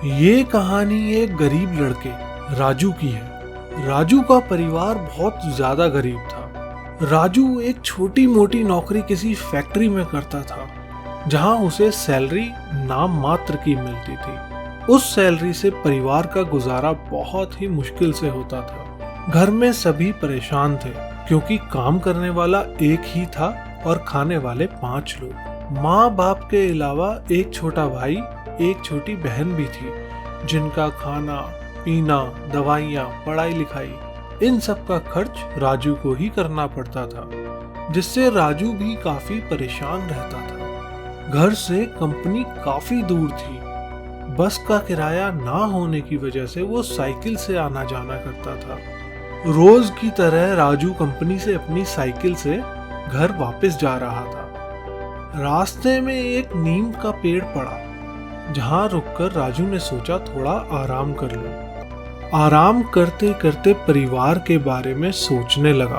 ये कहानी एक गरीब लड़के राजू की है। राजू का परिवार बहुत ज्यादा गरीब था। राजू एक छोटी मोटी नौकरी किसी फैक्ट्री में करता था, जहां उसे सैलरी नाम मात्र की मिलती थी। उस सैलरी से परिवार का गुजारा बहुत ही मुश्किल से होता था। घर में सभी परेशान थे क्योंकि काम करने वाला एक ही था और खाने वाले 5 लोग। माँ बाप के अलावा एक छोटा भाई, एक छोटी बहन भी थी, जिनका खाना पीना, दवाइयाँ, पढ़ाई लिखाई, इन सब का खर्च राजू को ही करना पड़ता था, जिससे राजू भी काफी परेशान रहता था। घर से कंपनी काफी दूर थी। बस का किराया ना होने की वजह से वो साइकिल से आना जाना करता था। रोज की तरह राजू कंपनी से अपनी साइकिल से घर वापस जा रहा था। रास्ते में एक नीम का पेड़ पड़ा, जहां रुककर राजू ने सोचा थोड़ा आराम कर लूं। आराम करते करते परिवार के बारे में सोचने लगा।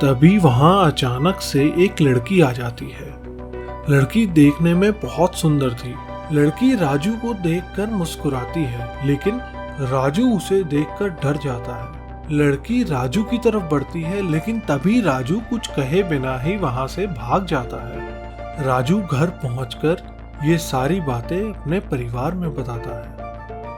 तभी वहां अचानक से एक लड़की आ जाती है। लड़की देखने में बहुत सुंदर थी। लड़की राजू को देखकर मुस्कुराती है, लेकिन राजू उसे देखकर डर जाता है। लड़की राजू की तरफ बढ़ती है, लेकिन तभी राजू कुछ कहे बिना ही वहां से भाग जाता है। राजू घर पहुंचकर ये सारी बातें अपने परिवार में बताता है।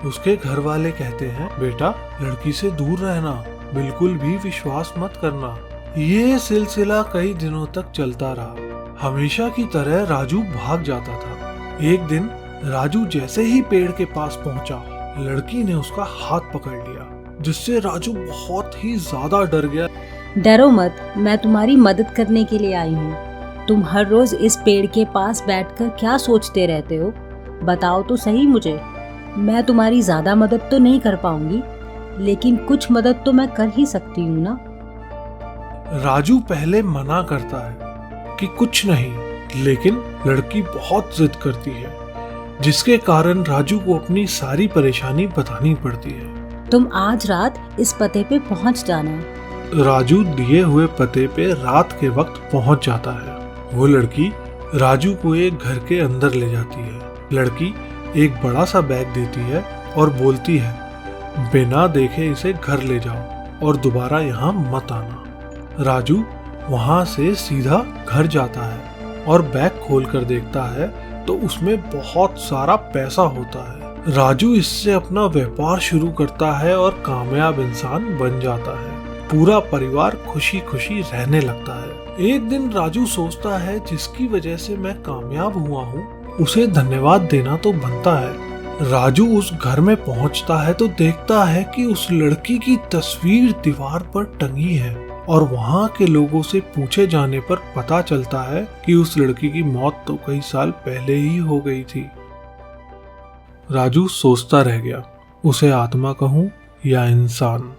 उसके घर वाले कहते हैं, बेटा लड़की से दूर रहना, बिल्कुल भी विश्वास मत करना। ये सिलसिला कई दिनों तक चलता रहा। हमेशा की तरह राजू भाग जाता था। एक दिन राजू जैसे ही पेड़ के पास पहुंचा, लड़की ने उसका हाथ पकड़ लिया, जिससे राजू बहुत ही ज्यादा डर गया। डरो मत, मैं तुम्हारी मदद करने के लिए आई हूँ। तुम हर रोज इस पेड़ के पास बैठकर क्या सोचते रहते हो? बताओ तो सही मुझे। मैं तुम्हारी ज्यादा मदद तो नहीं कर पाऊंगी, लेकिन कुछ मदद तो मैं कर ही सकती हूँ ना। राजू पहले मना करता है कि कुछ नहीं, लेकिन लड़की बहुत जिद करती है, जिसके कारण राजू को अपनी सारी परेशानी बतानी पड़ती है। तुम आज रात इस पते पे पहुँच जाना। राजू दिए हुए पते पे रात के वक्त पहुँच जाता है। वो लड़की राजू को एक घर के अंदर ले जाती है। लड़की एक बड़ा सा बैग देती है और बोलती है, बिना देखे इसे घर ले जाओ और दोबारा यहाँ मत आना। राजू वहाँ से सीधा घर जाता है और बैग खोलकर देखता है तो उसमें बहुत सारा पैसा होता है। राजू इससे अपना व्यापार शुरू करता है और कामयाब इंसान बन जाता है। पूरा परिवार खुशी खुशी रहने लगता है। एक दिन राजू सोचता है, जिसकी वजह से मैं कामयाब हुआ हूँ, उसे धन्यवाद देना तो बनता है। राजू उस घर में पहुँचता है तो देखता है कि उस लड़की की तस्वीर दीवार पर टंगी है, और वहाँ के लोगों से पूछे जाने पर पता चलता है कि उस लड़की की मौत तो कई साल पहले ही हो गई थी। राजू सोचता रह गया, उसे आत्मा कहूँ या इंसान।